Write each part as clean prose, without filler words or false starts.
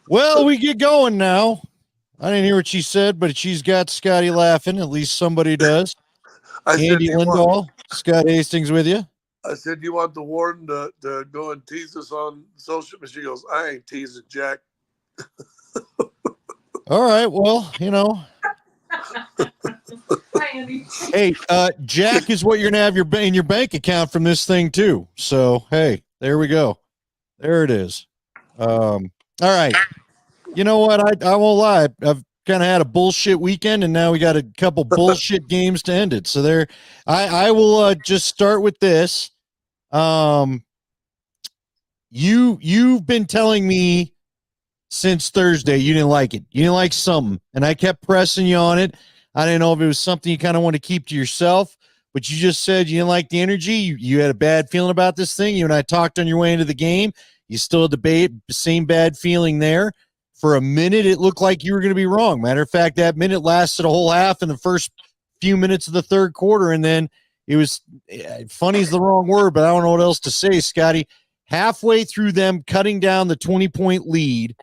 Well, we get going now. I didn't hear what she said, but she's got Scotty laughing. At least somebody does. I said, Andy Lindahl, Scott Hastings with you. you want the warden to go and tease us on social media? She goes, I ain't teasing Jack. All right. Well, Hi, Andy. hey, Jack is what you're gonna have in your bank account from this thing too. So hey, there we go. There it is. All right. You know what? I won't lie. I've kind of had a bullshit weekend, and now we got a couple bullshit games to end it. So there, I will just start with this. Um, you've been telling me since Thursday you didn't like it. You didn't like something, and I kept pressing you on it. I didn't know if it was something you kind of want to keep to yourself, but you just said you didn't like the energy. You had a bad feeling about this thing. You and I talked on your way into the game. You still debate the same bad feeling there. For a minute, it looked like you were going to be wrong. Matter of fact, that minute lasted a whole half in the first few minutes of the third quarter, and then it was funny is the wrong word, but I don't know what else to say, Scotty. Halfway through them cutting down the 20-point lead,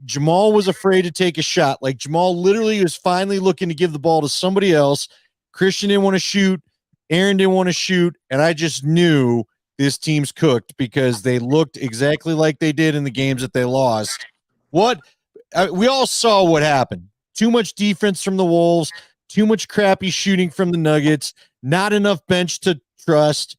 Jamal was afraid to take a shot. Like Jamal literally was finally looking to give the ball to somebody else. Christian didn't want to shoot. Aaron didn't want to shoot. And I just knew this team's cooked because they looked exactly like they did in the games that they lost. We all saw what happened. Too much defense from the Wolves, too much crappy shooting from the Nuggets, not enough bench to trust.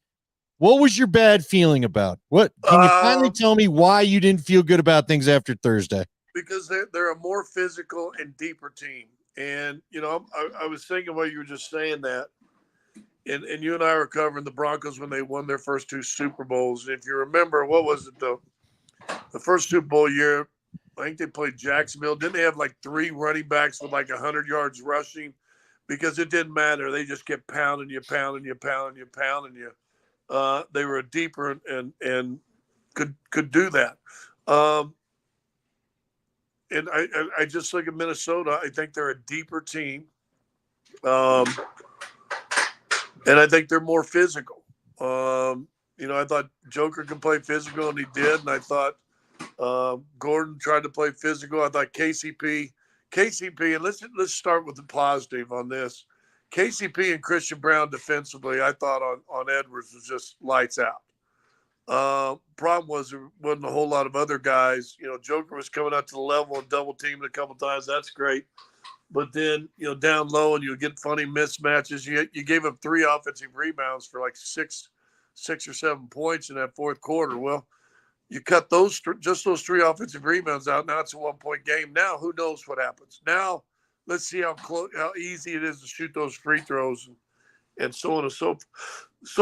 What was your bad feeling about? What can you finally tell me why you didn't feel good about things after Thursday? Because they're a more physical and deeper team. And, I was thinking while you were just saying that, and you and I were covering the Broncos when they won their first two Super Bowls. If you remember, what was it, the first Super Bowl year, I think they played Jacksonville. Didn't they have like three running backs with like 100 yards rushing? Because it didn't matter. They just kept pounding you, pounding you, pounding you, pounding you. They were deeper and could do that. And I just look at Minnesota. I think they're a deeper team, and I think they're more physical. I thought Joker could play physical, and he did. And I thought Gordon tried to play physical. I thought KCP, and let's start with the positive on this. KCP and Christian Brown defensively, I thought on Edwards was just lights out. Problem was there wasn't a whole lot of other guys. Joker was coming out to the level and double teamed a couple times. That's great. But then, down low and you get funny mismatches. You gave up 3 offensive rebounds for like six or 7 points in that fourth quarter. Well, you cut those 3 offensive rebounds out. Now it's a 1-point game. Now who knows what happens? Now let's see how easy it is to shoot those free throws and so on and so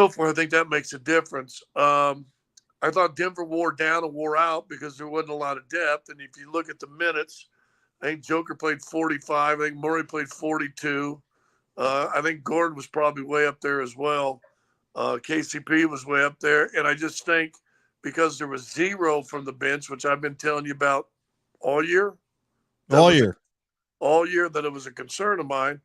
forth. I think that makes a difference. I thought Denver wore down and wore out because there wasn't a lot of depth. And if you look at the minutes, I think Joker played 45. I think Murray played 42. I think Gordon was probably way up there as well. KCP was way up there. And I just think because there was 0 from the bench, which I've been telling you about all year. All year that it was a concern of mine.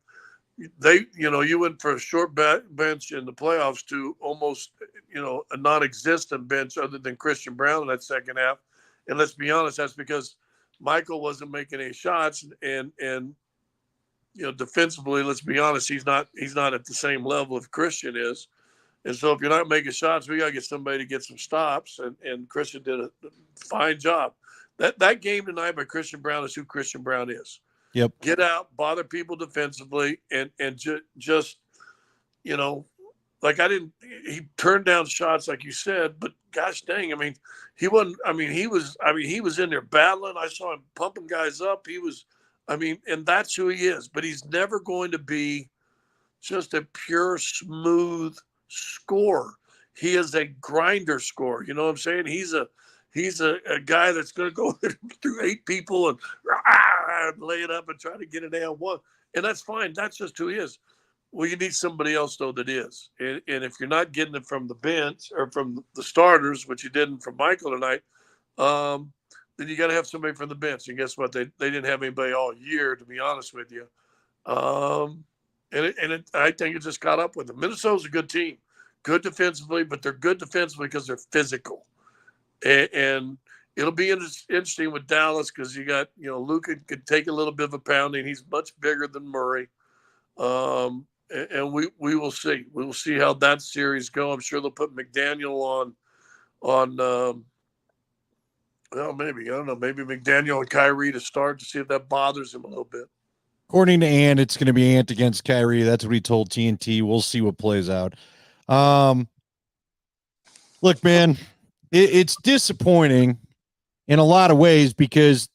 You went for a short bench in the playoffs to almost, a non-existent bench other than Christian Brown in that second half. And let's be honest, that's because Michael wasn't making any shots, and defensively, let's be honest, he's not at the same level as Christian is. And so if you're not making shots, we got to get somebody to get some stops. And Christian did a fine job. That game tonight by Christian Brown is who Christian Brown is. Yep. Get out, bother people defensively, and just he turned down shots like you said, but gosh dang, he wasn't. He was in there battling. I saw him pumping guys up. He was, and that's who he is. But he's never going to be just a pure smooth scorer. He is a grinder scorer. You know what I'm saying? He's a guy that's going to go through 8 people and lay it up and try to get it down one. And that's fine. That's just who he is. Well, you need somebody else, though, that is. And if you're not getting it from the bench or from the starters, which you didn't from Michael tonight, then you got to have somebody from the bench. And guess what? They didn't have anybody all year, to be honest with you. I think it just caught up with them. Minnesota's a good team. Good defensively, but they're good defensively because they're physical. And it'll be interesting with Dallas because you got, Luka could take a little bit of a pounding. He's much bigger than Murray. And we will see. We will see how that series go. I'm sure they'll put McDaniel on well, maybe, I don't know, maybe McDaniel and Kyrie to start to see if that bothers him a little bit. According to Ant, it's going to be Ant against Kyrie. That's what he told TNT. We'll see what plays out. Look, man, it's disappointing in a lot of ways because,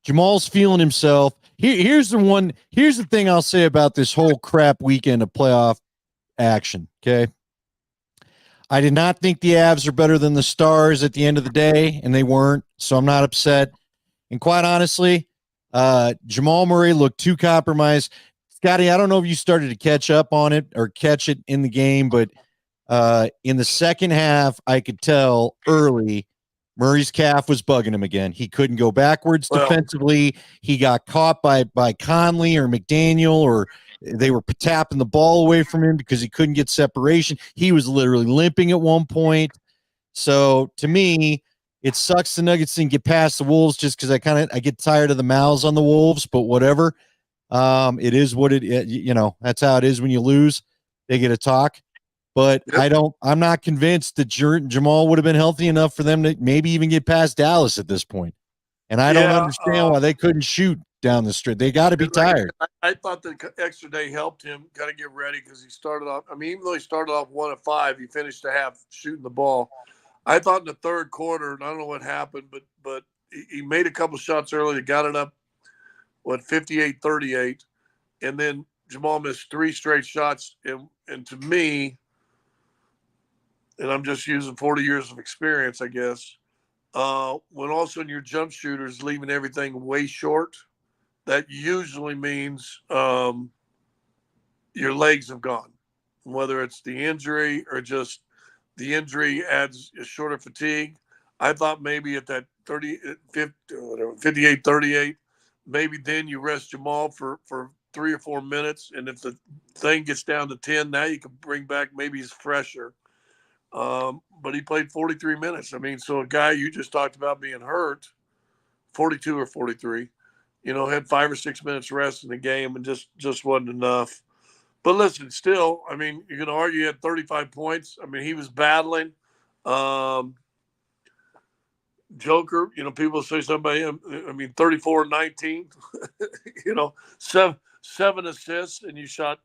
Jamal's feeling himself. Here's the thing I'll say about this whole crap weekend of playoff action. Okay. I did not think the Avs are better than the Stars at the end of the day, and they weren't. So I'm not upset. And quite honestly, Jamal Murray looked too compromised. Scotty, I don't know if you started to catch up on it or catch it in the game, but in the second half, I could tell early Murray's calf was bugging him again. He couldn't go backwards defensively. He got caught by Conley or McDaniel, or they were tapping the ball away from him because he couldn't get separation. He was literally limping at one point. So to me, it sucks the Nuggets didn't get past the Wolves just because I get tired of the mouths on the Wolves, but whatever. It is what that's how it is when you lose. They get a talk. But I'm not convinced that Jamal would have been healthy enough for them to maybe even get past Dallas at this point. And I don't understand why they couldn't shoot down the street. They got to be tired. I thought the extra day helped him kind of get ready because he started off. I mean, even though he started off 1 of 5, he finished the half shooting the ball. I thought in the third quarter, and I don't know what happened, but he made a couple shots early. He got it up, 58-38. And then Jamal missed 3 straight shots. And to me, and I'm just using 40 years of experience, I guess, when all of a sudden your jump shooter's leaving everything way short, that usually means your legs have gone, whether it's the injury or just the injury adds a shorter fatigue. I thought maybe at that 58-38, maybe then you rest Jamal for 3 or 4 minutes. And if the thing gets down to 10, now you can bring back, maybe he's fresher. But he played 43 minutes. I mean, so a guy you just talked about being hurt, 42 or 43, had 5 or 6 minutes rest in the game and just wasn't enough. But listen, still, I mean, you're going to argue he had 35 points. I mean, he was battling. Joker, people say something about him. I mean, 34-19, 7 assists, and you shot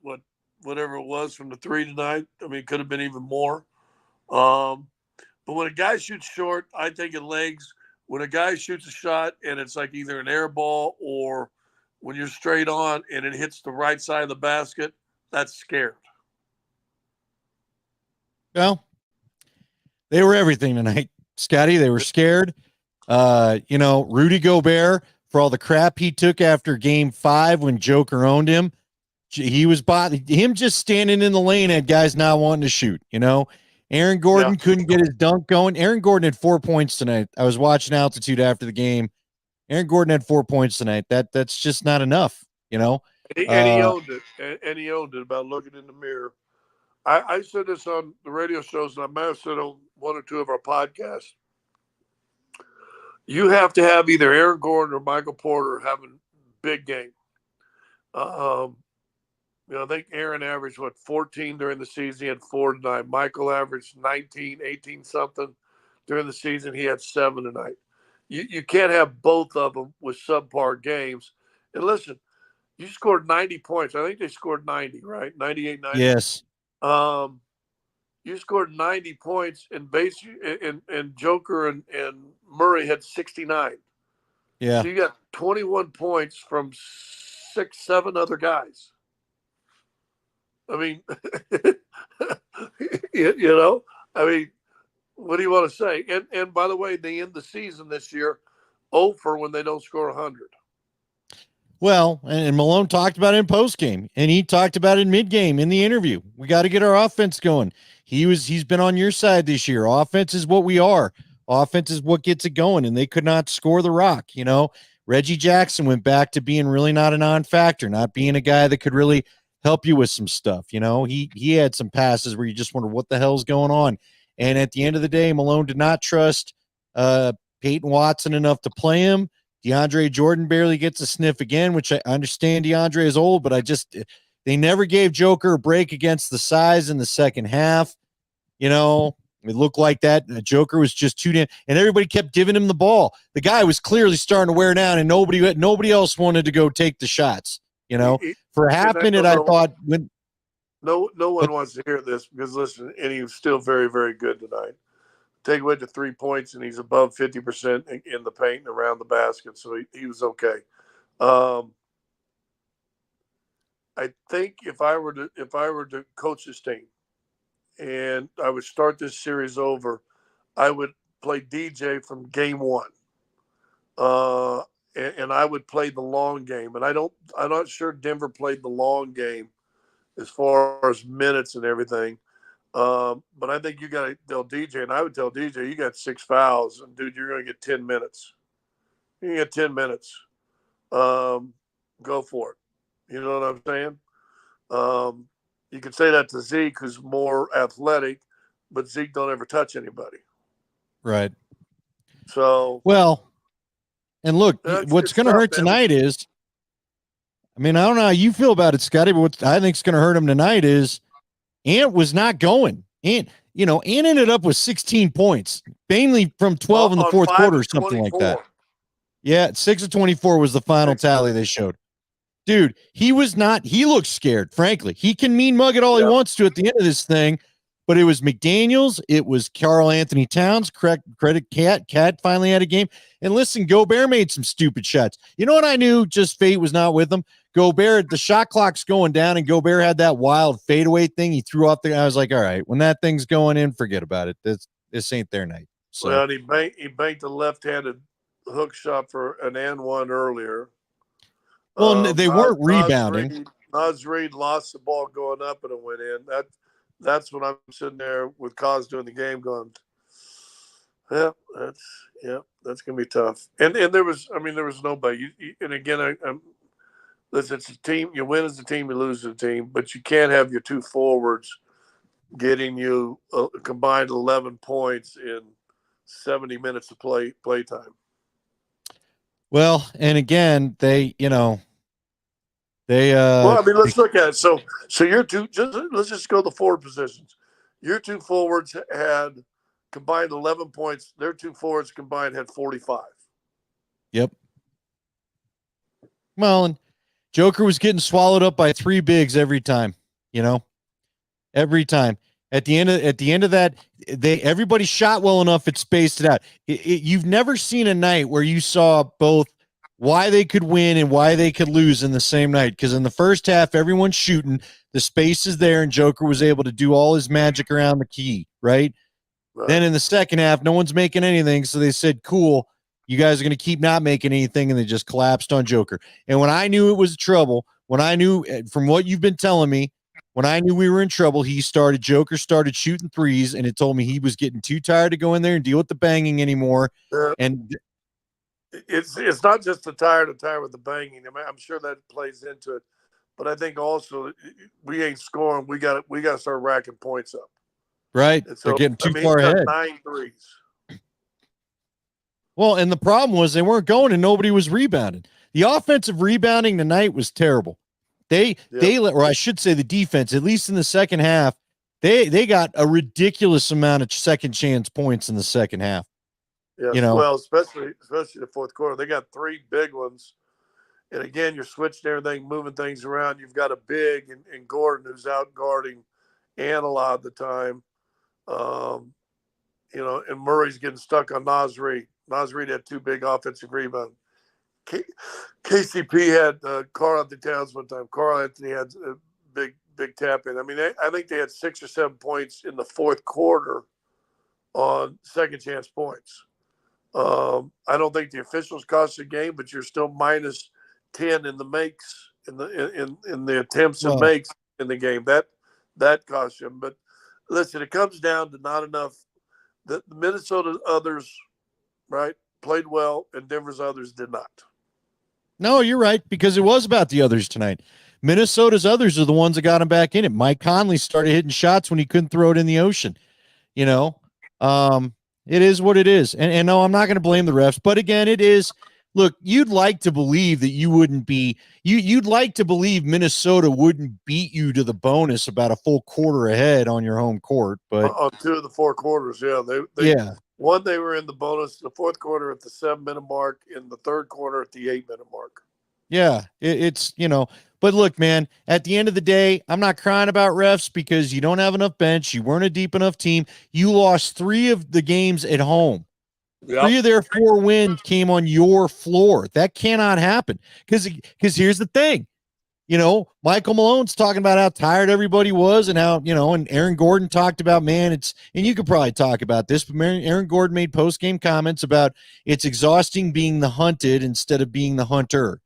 whatever it was from the 3 tonight. I mean, it could have been even more. But when a guy shoots short, I think in legs. When a guy shoots a shot and it's like either an air ball or when you're straight on and it hits the right side of the basket, that's scared. Well, they were everything tonight, Scotty. They were scared. Rudy Gobert, for all the crap he took after game 5 when Joker owned him, he was him just standing in the lane had guys not wanting to shoot, Aaron Gordon couldn't get his dunk going. Aaron Gordon had 4 points tonight. I was watching Altitude after the game. Aaron Gordon had 4 points tonight. That's just not enough, And he owned it. And he owned it about looking in the mirror. I said this on the radio shows, and I might have said on 1 or 2 of our podcasts. You have to have either Aaron Gordon or Michael Porter having big game. I think Aaron averaged, 14 during the season. He had 4 tonight. Michael averaged 19, 18 something during the season. He had 7 tonight. You can't have both of them with subpar games. And listen, you scored 90 points. I think they scored 90, right? 98, 90. Yes. You scored 90 points, and Joker and Murray had 69. Yeah. So you got 21 points from 6, 7 other guys. I mean, I mean, what do you want to say? And by the way, they end the season this year 0 for when they don't score 100. Well, and Malone talked about it in postgame, and he talked about it in midgame in the interview. We got to get our offense going. He's been on your side this year. Offense is what we are. Offense is what gets it going, and they could not score the rock. Reggie Jackson went back to being really not a non-factor, not being a guy that could really help you with some stuff. He had some passes where you just wonder what the hell's going on. And at the end of the day, Malone did not trust Peyton Watson enough to play him. DeAndre Jordan barely gets a sniff again, which I understand DeAndre is old, but they never gave Joker a break against the size in the second half. You know, it looked like that. Joker was just too damn, and everybody kept giving him the ball. The guy was clearly starting to wear down, and nobody else wanted to go take the shots. You know, for a half minute, I thought when no one wants to hear this because listen, and he was still very, very good tonight. Take away the 3 points, and he's above 50% in the paint and around the basket, so he was okay. I think if I were to coach this team, and I would start this series over, I would play DJ from game one, and I would play the long game. And I'm not sure Denver played the long game as far as minutes and everything. But I think you got to tell DJ, and I would tell DJ, you got 6 fouls, and dude, you're going to get 10 minutes. You get 10 minutes. Go for it. You know what I'm saying? You can say that to Zeke, who's more athletic, but Zeke don't ever touch anybody. Right. So well, and look, what's going to hurt tonight is, I mean, I don't know how you feel about it, Scotty, but what I think is going to hurt him tonight is Ant was not going. Ant ended up with 16 points, mainly from 12 in the fourth quarter or something like that. Yeah, 6 of 24 was the final tally they showed. Dude, he looked scared, frankly. He can mean mug it all he wants to at the end of this thing, but it was McDaniels, it was Karl Anthony Towns, credit Cat finally had a game. And listen, Gobert made some stupid shots. You know what I knew? Just fate was not with him. Gobert, the shot clock's going down, and Gobert had that wild fadeaway thing he threw off I was like, all right, when that thing's going in, forget about it. This ain't their night. So well, he banked a left-handed hook shot for an and one earlier. Well, they weren't rebounding. Naz Reid lost the ball going up, and it went in. That's when I'm sitting there with Cos doing the game, going, that's gonna be tough. And there was nobody. And again, listen, it's a team. You win as a team, you lose as a team, but you can't have your two forwards getting you a combined 11 points in 70 minutes of play time. Well, and again, let's look at it. So your let's just go the forward positions. Your two forwards had combined 11 points. Their two forwards combined had 45. Yep. Well, and Joker was getting swallowed up by 3 bigs every time, every time. At the end of that, everybody shot well enough it spaced it out. You've never seen a night where you saw both why they could win and why they could lose in the same night. Because in the first half, everyone's shooting, the space is there, and Joker was able to do all his magic around the key, right? Then in the second half, no one's making anything, so they said, cool, you guys are going to keep not making anything, and they just collapsed on Joker. And when I knew it was trouble, when I knew, from what you've been telling me, when I knew we were in trouble, Joker started shooting threes, and it told me he was getting too tired to go in there and deal with the banging anymore. And it's not just the tired with the banging. I mean, I'm sure that plays into it, but I think also we ain't scoring. We got to start racking points up. Right, so, they're getting too far ahead. 9 threes. Well, and the problem was they weren't going, and nobody was rebounding. The offensive rebounding tonight was terrible. Or I should say the defense, at least in the second half, they got a ridiculous amount of second chance points in the second half. Yeah, well, especially the fourth quarter. They got 3 big ones. And again, you're switching everything, moving things around. You've got a big and Gordon who's out guarding Ant a lot of the time. And Murray's getting stuck on Naz Reid. Naz Reid had 2 big offensive rebounds. KCP had Karl Anthony Towns one time. Karl Anthony had a big tap in. I mean, I think they had 6 or 7 points in the fourth quarter on second chance points. I don't think the officials cost the game, but you're still minus 10 in the makes in the attempts and makes in the game. That cost you. But listen, it comes down to not enough. The Minnesota others, right, played well, and Denver's others did not. No, you're right, because it was about the others tonight. Minnesota's others are the ones that got him back in it. Mike Conley started hitting shots when he couldn't throw it in the ocean, It is what it is. And no, I'm not going to blame the refs. But again, it is. Look, you'd like to believe that you wouldn't be you'd like to believe Minnesota wouldn't beat you to the bonus about a full quarter ahead on your home court. But On two of the four quarters, yeah. yeah, One, they were in the bonus, the fourth quarter at the 7-minute mark, in the third quarter at the 8-minute mark. yeah, it's But look, man, at the end of the day, I'm not crying about refs because you don't have enough bench. You weren't a deep enough team. You lost 3 of the games at home. Yep. 3 of their 4 wins came on your floor. That cannot happen. Because here's the thing. Michael Malone's talking about how tired everybody was and how, and Aaron Gordon talked about, man, and you could probably talk about this, but Aaron Gordon made post-game comments about it's exhausting being the hunted instead of being the hunter.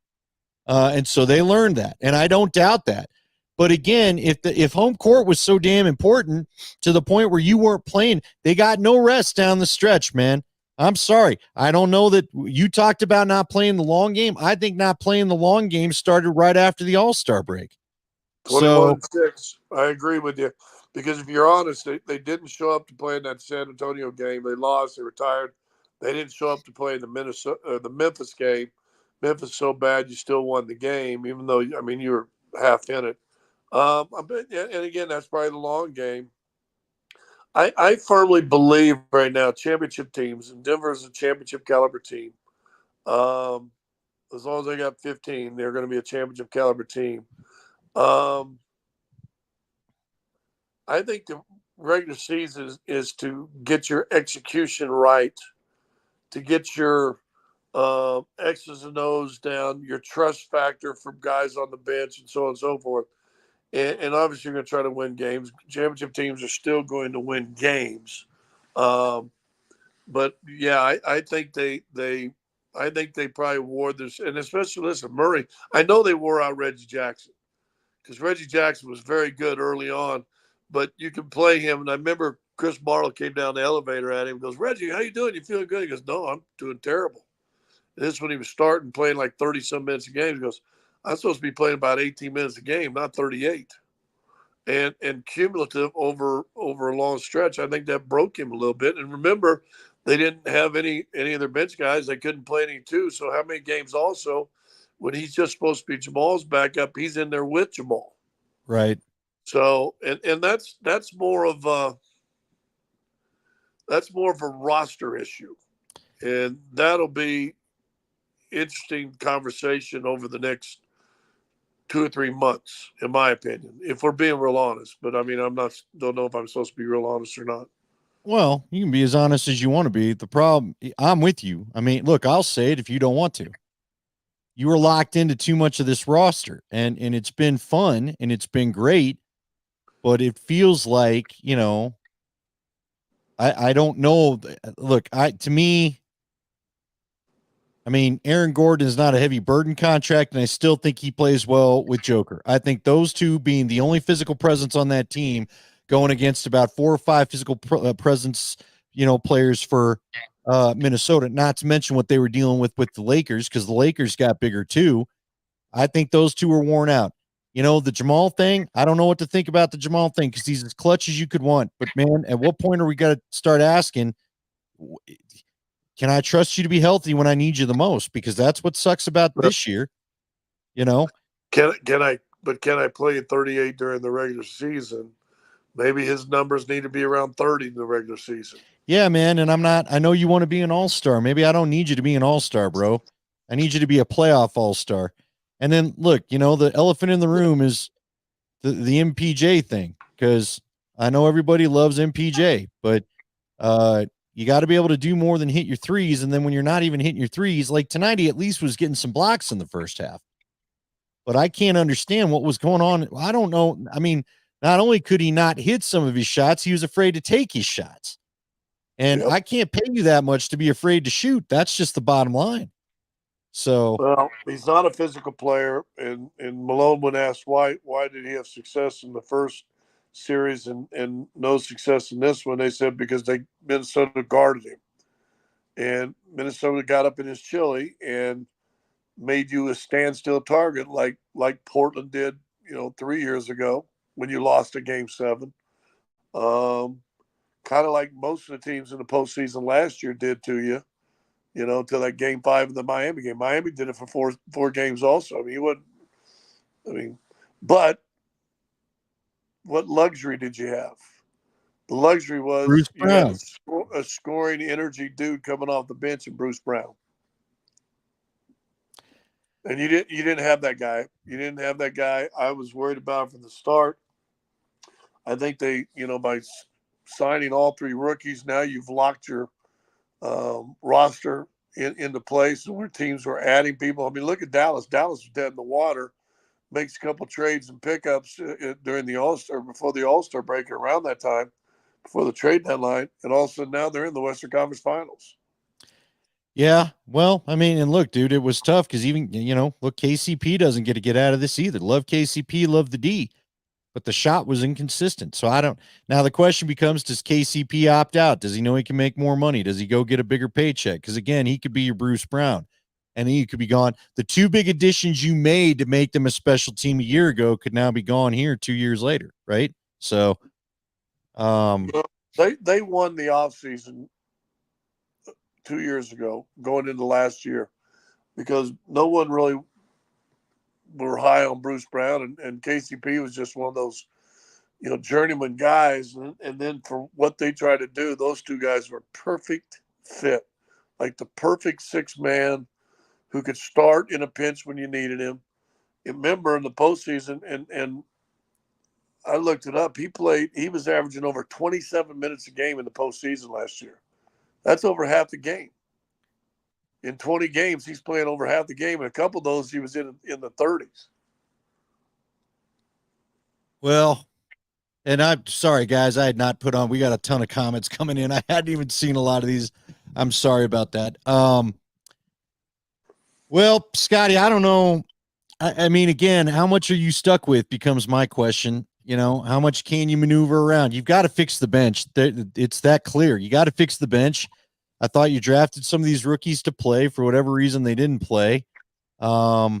And so they learned that. And I don't doubt that. But again, if home court was so damn important to the point where you weren't playing, they got no rest down the stretch, man. I'm sorry. I don't know that you talked about not playing the long game. I think not playing the long game started right after the All-Star break. 21-6. I agree with you. Because if you're honest, they didn't show up to play in that San Antonio game. They lost. They retired. They didn't show up to play in the Memphis game. Memphis so bad you still won the game, even though you were half in it. And again, that's probably the long game. I firmly believe right now championship teams, and Denver is a championship caliber team. As long as they got 15, they're going to be a championship caliber team. I think the regular season is to get your execution right, to get your X's and O's down, your trust factor from guys on the bench, and so on and so forth. And obviously, you're going to try to win games. Championship teams are still going to win games. But yeah, I think they probably wore this, and especially listen, Murray. I know they wore out Reggie Jackson because Reggie Jackson was very good early on, but you can play him. And I remember Chris Marlowe came down the elevator at him and goes, "Reggie, how you doing? You feeling good?" He goes, "No, I'm doing terrible." And this is when he was starting playing like 30 some minutes a game. He goes, "I'm supposed to be playing about 18 minutes a game, not 38." And cumulative over a long stretch, I think that broke him a little bit. And remember, they didn't have any of their bench guys. They couldn't play any too. So how many games also, when he's just supposed to be Jamal's backup, he's in there with Jamal. Right. So and that's more of a roster issue, and that'll be interesting conversation over the next 2 or 3 months, in my opinion, if we're being real honest. But don't know if I'm supposed to be real honest or not. Well, you can be as honest as you want to be. The problem, I'm with you. Look, I'll say it if you don't want to. You were locked into too much of this roster, and it's been fun and it's been great, but it feels like, I don't know. Look, to me, Aaron Gordon is not a heavy burden contract, and I still think he plays well with Joker. I think those two being the only physical presence on that team, going against about 4 or 5 physical presence, players for Minnesota, not to mention what they were dealing with the Lakers, because the Lakers got bigger too. I think those two are worn out. The Jamal thing, I don't know what to think about the Jamal thing because he's as clutch as you could want. But, man, at what point are we going to start asking, can I trust you to be healthy when I need you the most? Because that's what sucks about this year. Can I play at 38 during the regular season? Maybe his numbers need to be around 30 in the regular season. Yeah, man. And I know you want to be an all-star. Maybe I don't need you to be an all-star, bro. I need you to be a playoff all-star. And then look, the elephant in the room is the MPJ thing, because I know everybody loves MPJ, but you got to be able to do more than hit your threes. And then when you're not even hitting your threes, like tonight, he at least was getting some blocks in the first half. But I can't understand what was going on. I don't know. Not only could he not hit some of his shots, he was afraid to take his shots. And I can't pay you that much to be afraid to shoot. That's just the bottom line. So, well, he's not a physical player, and Malone, when asked why did he have success in the first series and no success in this one, they said because Minnesota guarded him, and Minnesota got up in his chili and made you a standstill target like Portland did, 3 years ago when you lost a game 7. kind of like most of the teams in the postseason last year did to you. Till that game 5 of the Miami game. Miami did it for four games also. I mean, he wouldn't. I mean, but what luxury did you have? The luxury Bruce was you had Brown. a scoring energy dude coming off the bench in Bruce Brown. And you didn't have that guy. You didn't have that guy. I was worried about from the start. I think they, by signing all 3 rookies, now you've locked your roster into place where teams were adding people. I mean, look at Dallas. Dallas was dead in the water. Makes a couple trades and pickups during the All-Star, before the All-Star break, around that time, before the trade deadline, and all of a sudden now they're in the Western Conference Finals. Yeah, well, I mean, and look, dude, it was tough because even look, KCP doesn't get out of this either. Love KCP, love the D, but the shot was inconsistent. So I don't. Now the question becomes: does KCP opt out? Does he know he can make more money? Does he go get a bigger paycheck? Because again, he could be your Bruce Brown, and he could be gone. The 2 big additions you made to make them a special team a year ago could now be gone here 2 years later, right? So, they won the offseason 2 years ago, going into last year, because no one really were high on Bruce Brown, and KCP was just one of those, journeyman guys. And then for what they tried to do, those 2 guys were perfect fit, like the perfect 6-man who could start in a pinch when you needed him. Remember in the postseason, and I looked it up, he was averaging over 27 minutes a game in the postseason last year. That's over half the game. In 20 games, he's playing over half the game. And a couple of those, he was in the 30s. well, and I'm sorry, guys, I had not put on. We got a ton of comments coming in. I hadn't even seen a lot of these. I'm sorry about that. Well, Scotty, I don't know. I mean, again, how much are you stuck with becomes my question. How much can you maneuver around? You've got to fix the bench. It's that clear. You got to fix the bench. I thought you drafted some of these rookies to play. For whatever reason, they didn't play. I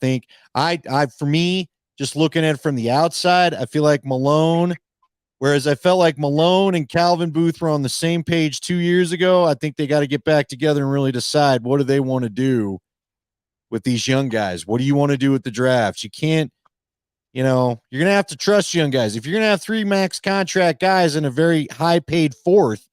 think for me, just looking at it from the outside, I feel like Malone, whereas I felt like Malone and Calvin Booth were on the same page 2 years ago. I think they got to get back together and really decide, what do they want to do with these young guys? What do you want to do with the drafts? You can't, you're going to have to trust young guys. If you're going to have 3 max contract guys and a very high paid 4th,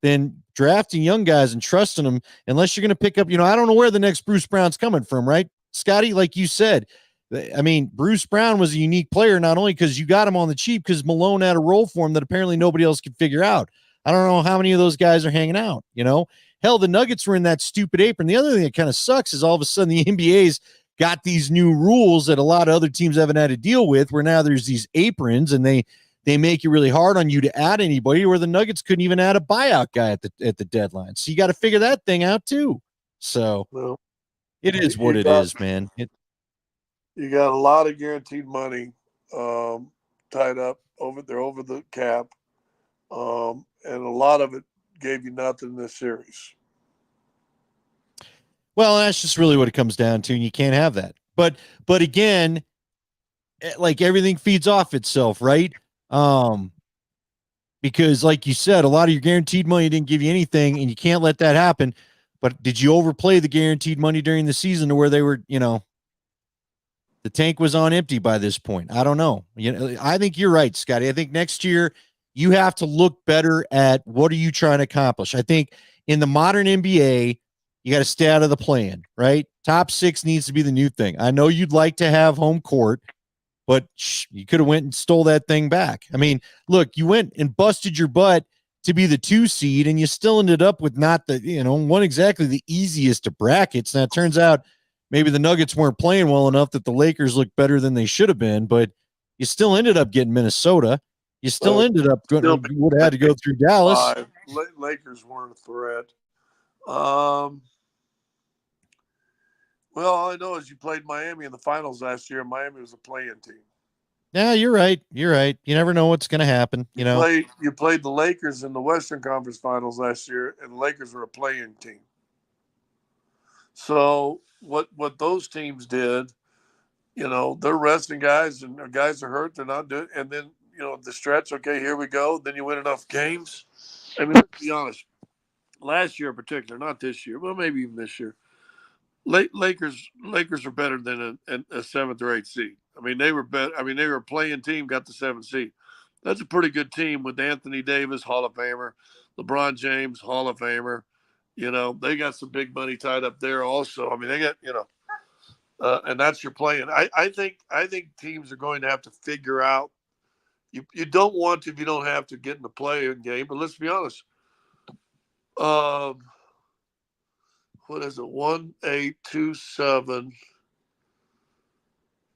then drafting young guys and trusting them, unless you're going to pick up, I don't know where the next Bruce Brown's coming from, right, Scotty? Like you said, I mean, Bruce Brown was a unique player, not only because you got him on the cheap, because Malone had a role for him that apparently nobody else could figure out. I don't know how many of those guys are hanging out, Hell, the Nuggets were in that stupid apron. The other thing that kind of sucks is all of a sudden the NBA's got these new rules that a lot of other teams haven't had to deal with, where now there's these aprons and they make it really hard on you to add anybody, where the Nuggets couldn't even add a buyout guy at the deadline. So you got to figure that thing out too. So it is what it is, man. You got a lot of guaranteed money tied up over the cap, and a lot of it gave you nothing in this series. Well, that's just really what it comes down to, and you can't have that. But again, like everything feeds off itself, right? Because like you said, a lot of your guaranteed money didn't give you anything, and you can't let that happen. But did you overplay the guaranteed money during the season to where they were, the tank was on empty by this point? I don't know. I think you're right, Scotty. I think next year you have to look better at what are you trying to accomplish. I think in the modern NBA, you got to stay out of the play-in, right? Top 6 needs to be the new thing. I know you'd like to have home court, but you could have went and stole that thing back. I mean, look, you went and busted your butt to be the 2 seed, and you still ended up with not the, one exactly the easiest of brackets. Now it turns out maybe the Nuggets weren't playing well enough that the Lakers looked better than they should have been, but you still ended up getting Minnesota. You still ended up would have had to go through Dallas. Lakers weren't a threat. Well, all I know is you played Miami in the finals last year. Miami was a play-in team. Yeah, you're right. You're right. You never know what's going to happen. You played the Lakers in the Western Conference Finals last year, and the Lakers were a play-in team. So what those teams did, they're resting guys, and guys are hurt. They're not doing. And then the stretch. Okay, here we go. Then you win enough games. I mean, let's be honest. Last year in particular, not this year, but maybe even this year, Lakers are better than a seventh or eighth seed. I mean, they were better. I mean, they were a playing team, got the seventh seed. That's a pretty good team with Anthony Davis, Hall of Famer, LeBron James, Hall of Famer. They got some big money tied up there also. I mean, they got and that's your playing. I think teams are going to have to figure out. You don't want to if you don't have to get in the play-in game. But let's be honest. What is it? 1, 8, 2, 7,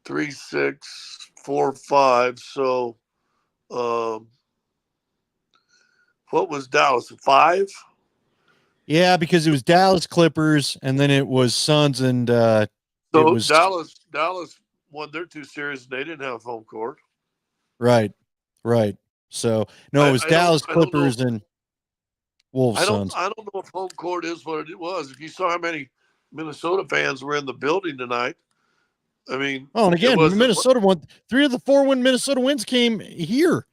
3, 6, 4, 5. So, what was Dallas? 5? Yeah, because it was Dallas Clippers, and then it was Suns, and it was Dallas won their 2 series. They didn't have home court. Right. So no, it was Dallas Clippers and Wolves Suns. I don't know if home court is what it was. If you saw how many Minnesota fans were in the building tonight, I mean, and again, Minnesota won 3 of the 4 Minnesota wins came here.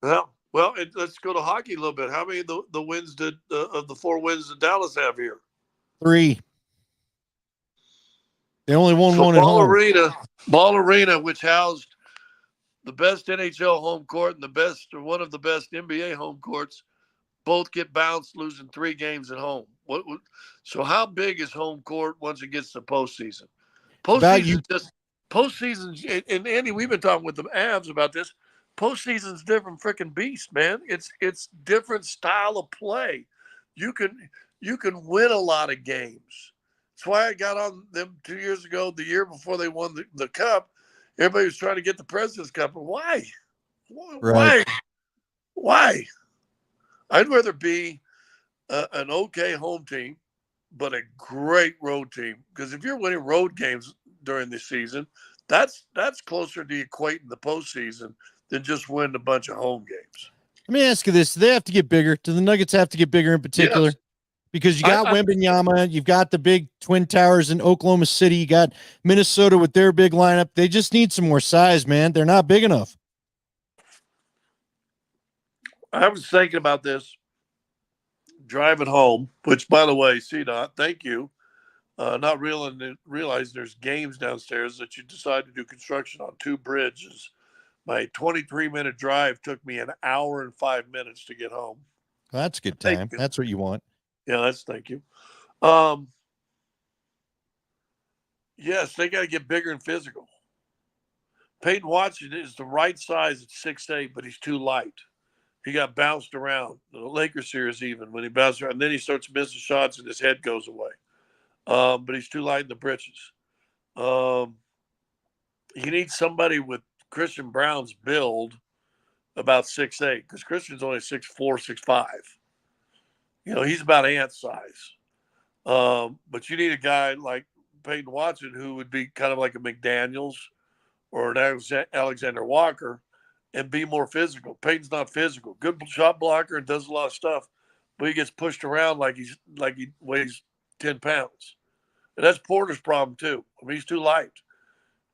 Yeah. Well, let's go to hockey a little bit. How many of the wins of the 4 wins did Dallas have here? 3. They only won one at home. Ball Arena, which housed the best NHL home court and one of the best NBA home courts, both get bounced, losing 3 games at home. So how big is home court once it gets to postseason? Postseason, and Andy, we've been talking with the Avs about this. Postseason's different freaking beast, man. It's different style of play. You can win a lot of games. That's why I got on them 2 years ago, the year before they won the cup. Everybody was trying to get the President's Cup. Why? Right. Why? I'd rather be an okay home team, but a great road team. Because if you're winning road games during the season, that's closer to equating the postseason than just win a bunch of home games. Let me ask you this. Do they have to get bigger? Do the Nuggets have to get bigger in particular? Yes. Because you got Wembanyama, you've got the big Twin Towers in Oklahoma City, you got Minnesota with their big lineup. They just need some more size, man. They're not big enough. I was thinking about this driving home, which, by the way, CDOT, thank you. Not realizing there's games downstairs that you decide to do construction on 2 bridges. My 23-minute drive took me an hour and 5 minutes to get home. Well, that's a good time. That's what you want. Yeah, thank you. Yes, they got to get bigger and physical. Peyton Watson is the right size at 6'8", but he's too light. He got bounced around. The Lakers series even, when he bounced around. And then he starts missing shots and his head goes away. But he's too light in the britches. He needs somebody with Christian Brown's build about 6'8", because Christian's only 6'4", 6'5". He's about Ant size. But you need a guy like Peyton Watson who would be kind of like a McDaniels or an Alexander Walker and be more physical. Peyton's not physical. Good shot blocker and does a lot of stuff, but he gets pushed around like he weighs 10 pounds. And that's Porter's problem too. I mean, he's too light.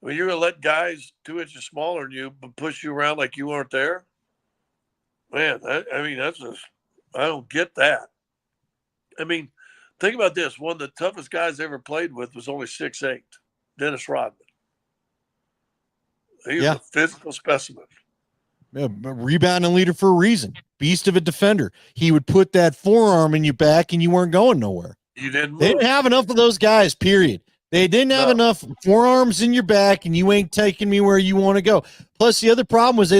I mean, you're going to let guys 2 inches smaller than you but push you around like you aren't there? Man, that's just, I don't get that. I mean, think about this. One of the toughest guys I ever played with was only 6'8", Dennis Rodman. He was a physical specimen. A rebounding leader for a reason. Beast of a defender. He would put that forearm in your back and you weren't going nowhere. You didn't move. They didn't have enough of those guys, period. They didn't have enough forearms in your back and you ain't taking me where you want to go. Plus, the other problem was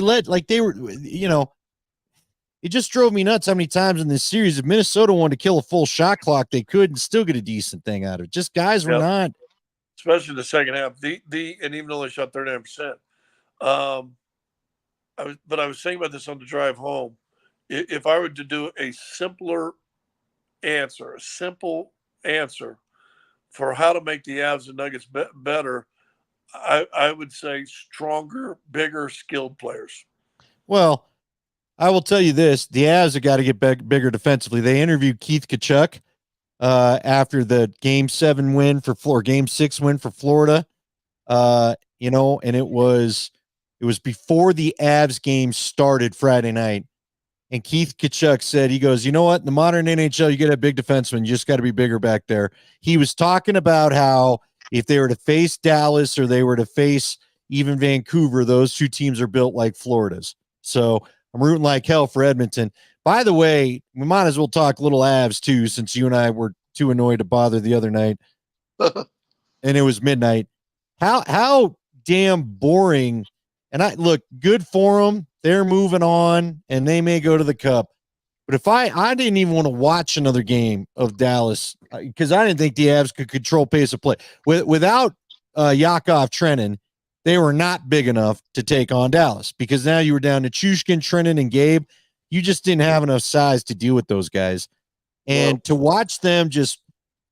it just drove me nuts how many times in this series, if Minnesota wanted to kill a full shot clock, they could and still get a decent thing out of it. Just guys were not. Especially in the second half. And even though they shot 39%. I was thinking about this on the drive home. If I were to do a simple answer for how to make the Avs and Nuggets better, I would say stronger, bigger, skilled players. Well, I will tell you this. The Avs have got to get bigger defensively. They interviewed Keith Tkachuk after the Game 6 win for Florida, and it was It was before the Avs game started Friday night. And Keith Kachuk said, he goes, you know what? In the modern NHL, you get a big defenseman. You just got to be bigger back there. He was talking about how if they were to face Dallas or they were to face even Vancouver, those two teams are built like Florida's. So I'm rooting like hell for Edmonton. By the way, we might as well talk little Avs too, since you and I were too annoyed to bother the other night. And it was midnight. How damn boring. And I look, good for them. They're moving on and they may go to the Cup. But if I didn't even want to watch another game of Dallas because I didn't think the Avs could control pace of play. Without Yakov Trenin, they were not big enough to take on Dallas because now you were down to Chushkin, Trenin, and Gabe. You just didn't have enough size to deal with those guys. And to watch them to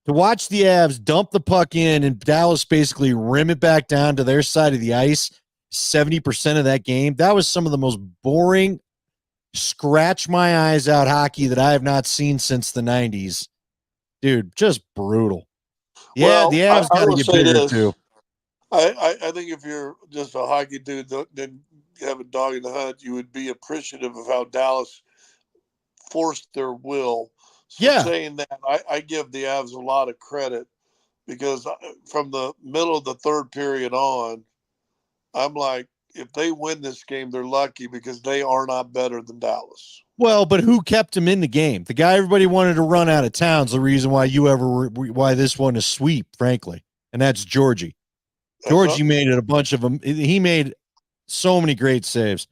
watch the Avs dump the puck in and Dallas basically rim it back down to their side of the ice 70% of that game, that was some of the most boring, scratch my eyes out hockey that I have not seen since the 90s. Dude, just brutal. Yeah, well, the Avs got to get bigger too. I think if you're just a hockey dude that didn't have a dog in the hunt, you would be appreciative of how Dallas forced their will. So saying that, I give the Avs a lot of credit because from the middle of the third period on, I'm like, if they win this game, they're lucky because they are not better than Dallas. Well, but who kept him in the game? The guy everybody wanted to run out of town's the reason why why this one is sweep, frankly, and that's Georgie. Georgie made it a bunch of them. He made so many great saves.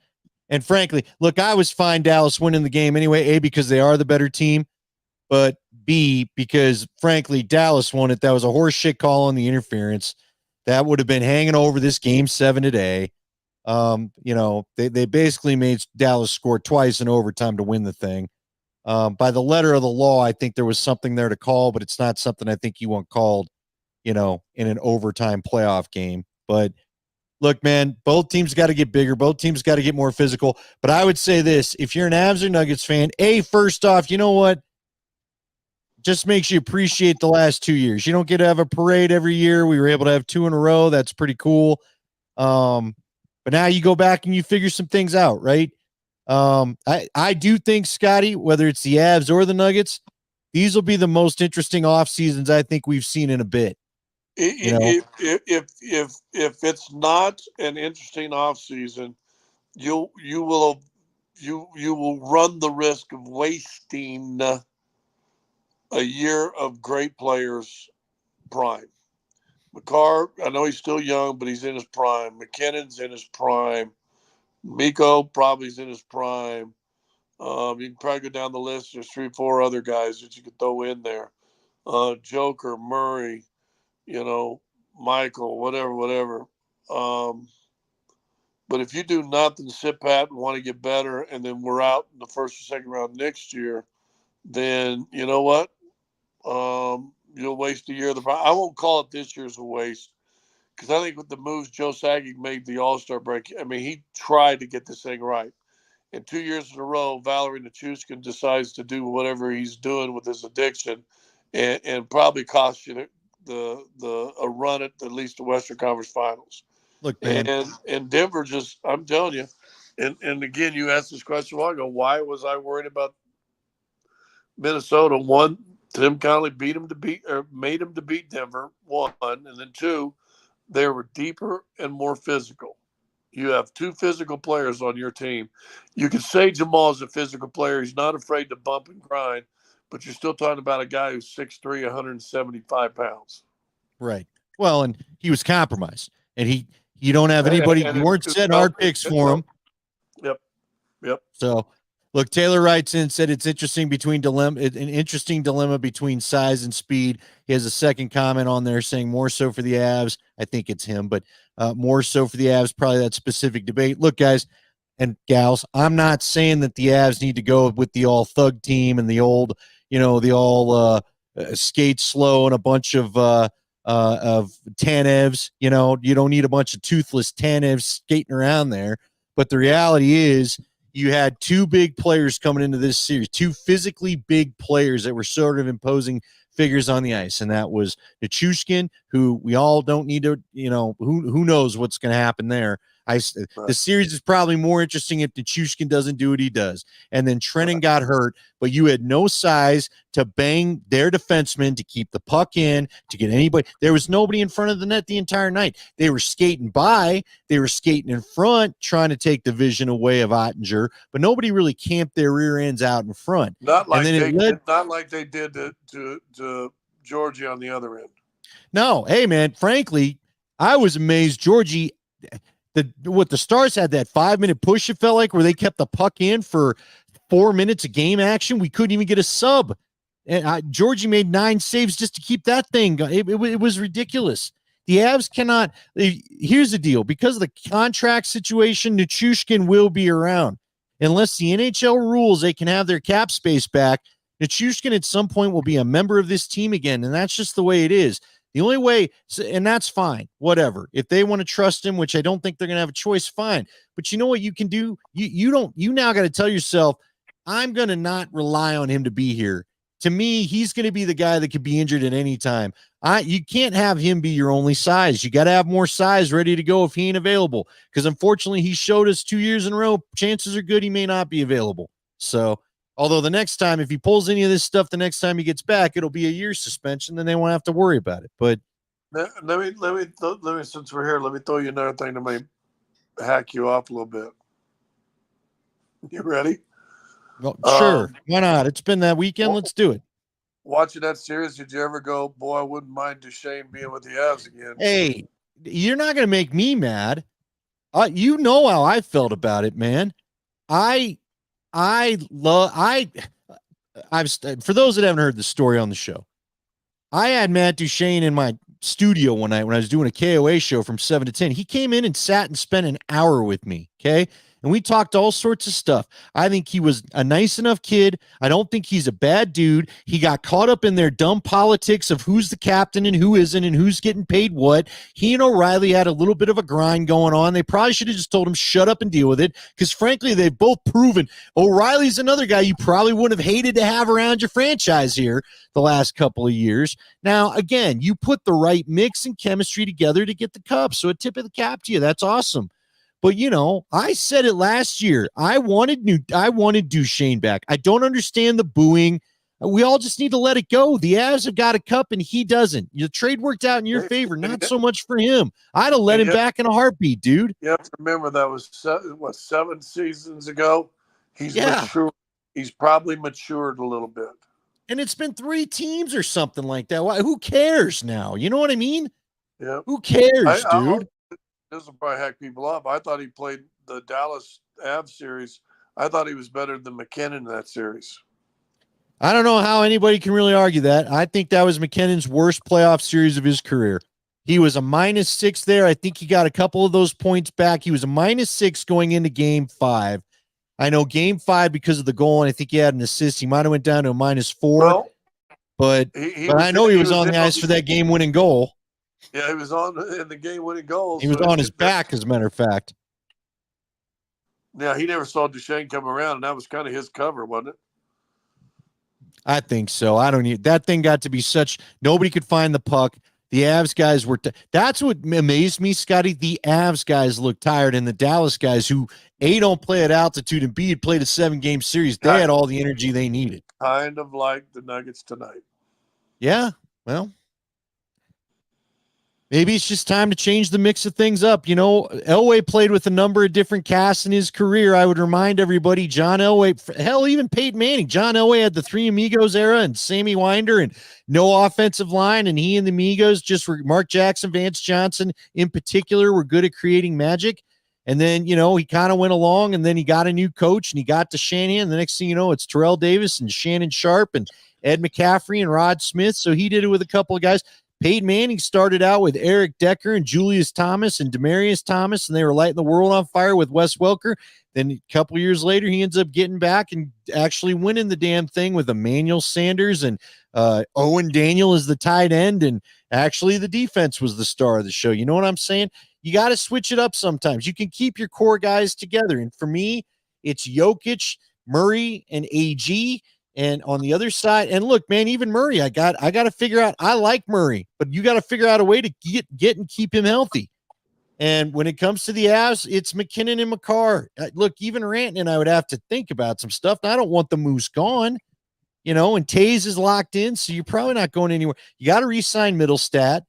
And frankly, look, I was fine Dallas winning the game anyway, A, because they are the better team, but B, because frankly, Dallas won it. That was a horse shit call on the interference. That would have been hanging over this game 7 today. They basically made Dallas score twice in overtime to win the thing. By the letter of the law, I think there was something there to call, but it's not something I think you want called, in an overtime playoff game. But look, man, both teams got to get bigger. Both teams got to get more physical. But I would say this, if you're an Avs or Nuggets fan, first off, you know what? Just makes you appreciate the last 2 years. You don't get to have a parade every year. We were able to have 2 in a row. That's pretty cool. But now you go back and you figure some things out, right? I do think, Scotty, whether it's the Avs or the Nuggets, these will be the most interesting off seasons I think we've seen in a bit. If it's not an interesting off season, you will run the risk of wasting a year of great players' prime. Makar, I know he's still young, but he's in his prime. McKinnon's in his prime. Mikko probably is in his prime. You can probably go down the list. There's 3 or 4 other guys that you could throw in there. Joker, Murray, Michael, whatever. But if you do nothing, sit pat and want to get better, and then we're out in the first or second round next year, then you know what? You'll waste a year. I won't call it this year's a waste because I think with the moves Joe Sakic made the All-Star break, I mean, he tried to get this thing right. And 2 years in a row, Valerie Nichushkin decides to do whatever he's doing with his addiction and probably cost you a run at least the Western Conference Finals. Look, man. And Denver just, I'm telling you, and again, you asked this question a while ago, why was I worried about Minnesota? One, Tim Connolly made him to beat Denver, 1, and then 2, they were deeper and more physical. You have 2 physical players on your team. You could say Jamal's a physical player. He's not afraid to bump and grind, but you're still talking about a guy who's 6'3", 175 pounds. Right. Well, and he was compromised, and you don't have anybody. You weren't setting hard picks for him. Yep. So, look, Taylor writes in, said it's interesting an interesting dilemma between size and speed. He has a second comment on there saying more so for the Avs. I think it's him, but more so for the Avs, probably that specific debate. Look, guys and gals, I'm not saying that the Avs need to go with the all thug team and the old, the all skate slow and a bunch of Tanevs. You don't need a bunch of toothless Tanevs skating around there. But the reality is, you had 2 big players coming into this series, 2 physically big players that were sort of imposing figures on the ice. And that was Nichushkin, who we all don't need to, who knows what's going to happen there. The series is probably more interesting if Nichushkin doesn't do what he does. And then Trennan got hurt, but you had no size to bang their defensemen, to keep the puck in, to get anybody. There was nobody in front of the net the entire night. They were skating by, they were skating in front, trying to take the vision away of Ottinger, but nobody really camped their rear ends out in front. Not like they did to Georgie on the other end. No, hey man, frankly, I was amazed. Georgie, the Stars had that 5-minute push, it felt like, where they kept the puck in for 4 minutes of game action. We couldn't even get a sub. And Georgie made 9 saves just to keep that thing going. It was ridiculous. The Avs cannot. Here's the deal. Because of the contract situation, Nichushkin will be around. Unless the NHL rules they can have their cap space back, Nichushkin at some point will be a member of this team again, and that's just the way it is. The only way, and that's fine, whatever. If they want to trust him, which I don't think they're going to have a choice, fine. But you know what you can do? You now got to tell yourself, I'm going to not rely on him to be here. To me, he's going to be the guy that could be injured at any time. You can't have him be your only size. You got to have more size ready to go if he ain't available. Because unfortunately, he showed us 2 years in a row, chances are good he may not be available. So, although the next time, if he pulls any of this stuff, the next time he gets back, it'll be a year suspension. Then they won't have to worry about it. But let me since we're here, let me throw you another thing that may hack you off a little bit. You ready? Well, sure. Why not? It's been that weekend. Let's do it. Watching that series, did you ever go, boy, I wouldn't mind Duchesne being with the Avs again? Hey, you're not going to make me mad. You know how I felt about it, man. I've for those that haven't heard the story on the show, I had Matt Duchesne in my studio one night when I was doing a KOA show from 7 to 10. He came in and sat and spent an hour with me. Okay. And we talked all sorts of stuff. I think he was a nice enough kid. I don't think he's a bad dude. He got caught up in their dumb politics of who's the captain and who isn't and who's getting paid what. He and O'Reilly had a little bit of a grind going on. They probably should have just told him, shut up and deal with it. Because frankly, they've both proven O'Reilly's another guy you probably wouldn't have hated to have around your franchise here the last couple of years. Now, again, you put the right mix and chemistry together to get the cup. So a tip of the cap to you. That's awesome. But, you know, I said it last year. I wanted Duchesne back. I don't understand the booing. We all just need to let it go. The Avs have got a cup and he doesn't. The trade worked out in your favor, not so much for him. I'd have let him back in a heartbeat, dude. You have to remember that was 7 seasons ago. He's matured. He's probably matured a little bit. And it's been 3 teams or something like that. Who cares now? You know what I mean? Yeah. Who cares, dude? This will probably hack people up. I thought he played the Dallas Avs series. I thought he was better than McKinnon in that series. I don't know how anybody can really argue that. I think that was McKinnon's worst playoff series of his career. He was a -6 there. I think he got a couple of those points back. He was a -6 going into game 5. I know game 5 because of the goal, and I think he had an assist. He might have went down to a -4. Well, but I know he was on the ice for that game-winning goal. Yeah, he was on in the game-winning goals. He was on his back, as a matter of fact. Yeah, he never saw Duchesne come around, and that was kind of his cover, wasn't it? I think so. I don't need that thing got to be such nobody could find the puck. The Avs guys were that's what amazed me, Scotty. The Avs guys looked tired, and the Dallas guys who A don't play at altitude and B had played a 7-game series, they had all the energy they needed. Kind of like the Nuggets tonight. Yeah, well. Maybe it's just time to change the mix of things up. You know, Elway played with a number of different casts in his career. I would remind everybody, John Elway, hell, even Peyton Manning. John Elway had the Three Amigos era and Sammy Winder and no offensive line. And he and the Amigos just were Mark Jackson, Vance Johnson in particular were good at creating magic. And then, you know, he kind of went along and then he got a new coach and he got to Shanahan. The next thing you know, it's Terrell Davis and Shannon Sharp and Ed McCaffrey and Rod Smith. So he did it with a couple of guys. Peyton Manning started out with Eric Decker and Julius Thomas and Demarius Thomas, and they were lighting the world on fire with Wes Welker. Then a couple years later, he ends up getting back and actually winning the damn thing with Emmanuel Sanders and Owen Daniel as the tight end, and actually the defense was the star of the show. You know what I'm saying? You got to switch it up sometimes. You can keep your core guys together, and for me, it's Jokic, Murray, and AG. And on the other side, and look, man, even Murray, I got to figure out. I like Murray, but you got to figure out a way to get and keep him healthy. And when it comes to the Avs, it's McKinnon and Makar. Look, even Rantanen, I would have to think about some stuff. I don't want the Moose gone, and Taze is locked in, so you're probably not going anywhere. You got to re-sign Middlestat,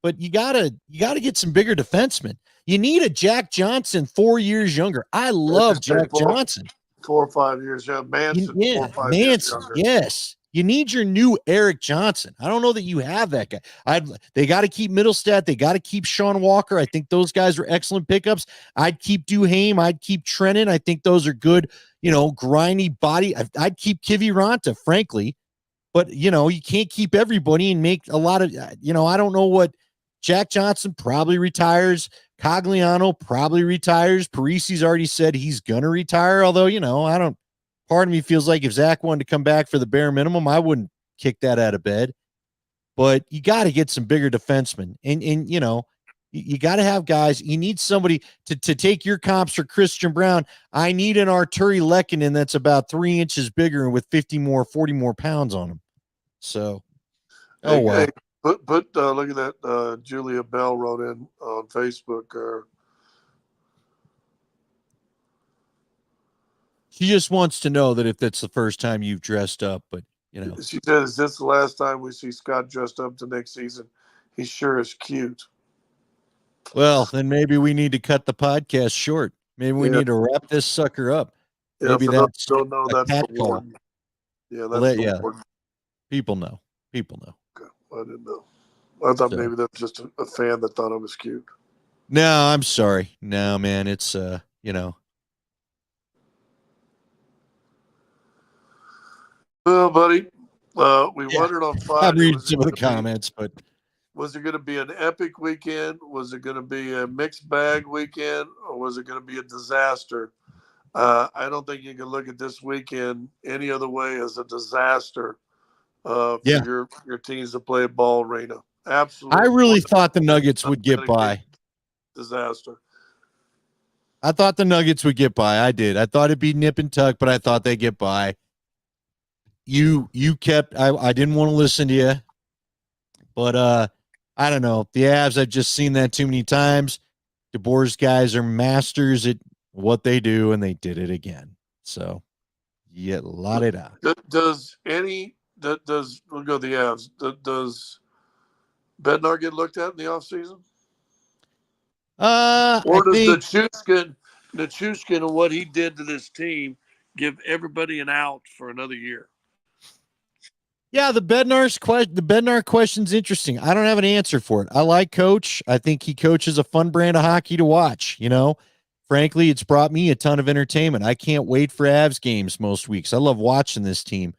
but you gotta get some bigger defensemen. You need a Jack Johnson 4 years younger. I love Jack Johnson. 4 or 5 years younger. Manson, 4 or 5 years younger. Yes. You need your new Eric Johnson. I don't know that you have that guy. They got to keep Middlestat. They got to keep Sean Walker. I think those guys are excellent pickups. I'd keep Duhaime. I'd keep Trennan. I think those are good, grindy body. I'd keep Kiviranta, frankly. But, you can't keep everybody and make a lot of, I don't know what. Jack Johnson probably retires. Cogliano probably retires. Parisi's already said he's going to retire. Although, part of me feels like if Zach wanted to come back for the bare minimum, I wouldn't kick that out of bed. But you got to get some bigger defensemen. And you got to have guys. You need somebody to take your comps for Christian Brown. I need an Arturi Lehkonen that's about 3 inches bigger and with 40 more pounds on him. So, well. Hey, look at that. Julia Bell wrote in on Facebook. She just wants to know that if that's the first time you've dressed up, but she said, "Is this the last time we see Scott dressed up to next season? He sure is cute." Well, then maybe we need to cut the podcast short. Maybe we need to wrap this sucker up. Yeah, maybe that's don't know that's cat the call. warden. Yeah, that's the warden. People know. Okay. I didn't know. I thought maybe that was just a fan that thought I was cute. No, I'm sorry. No, man, it's Well, buddy, we wondered on Friday. I'm reading some of the comments, but was it going to be an epic weekend? Was it going to be a mixed bag weekend, or was it going to be a disaster? I don't think you can look at this weekend any other way as a disaster for your teams to play at Ball Arena. Absolutely. I really thought the Nuggets would get by. Disaster. I thought the Nuggets would get by. I did. I thought it'd be nip and tuck, but I thought they'd get by. You kept. I didn't want to listen to you, but I don't know. The Avs, I've just seen that too many times. DeBoer's guys are masters at what they do, and they did it again. So, la da da. Does we'll go the Avs. Does Bednar get looked at in the offseason? Or does Nichushkin and what he did to this team give everybody an out for another year? Yeah, the Bednar question's interesting. I don't have an answer for it. I like Coach. I think he coaches a fun brand of hockey to watch. Frankly, it's brought me a ton of entertainment. I can't wait for Avs games most weeks. I love watching this team.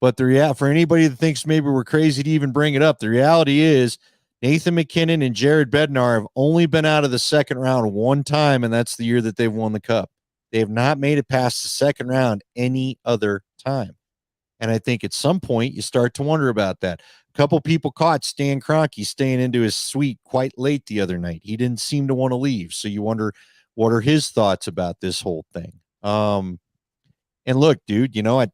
But for anybody that thinks maybe we're crazy to even bring it up, the reality is Nathan McKinnon and Jared Bednar have only been out of the second round one time, and that's the year that they've won the cup. They have not made it past the second round any other time. And I think at some point you start to wonder about that. A couple people caught Stan Kroenke staying into his suite quite late the other night. He didn't seem to want to leave. So you wonder, what are his thoughts about this whole thing? And look, dude, I'm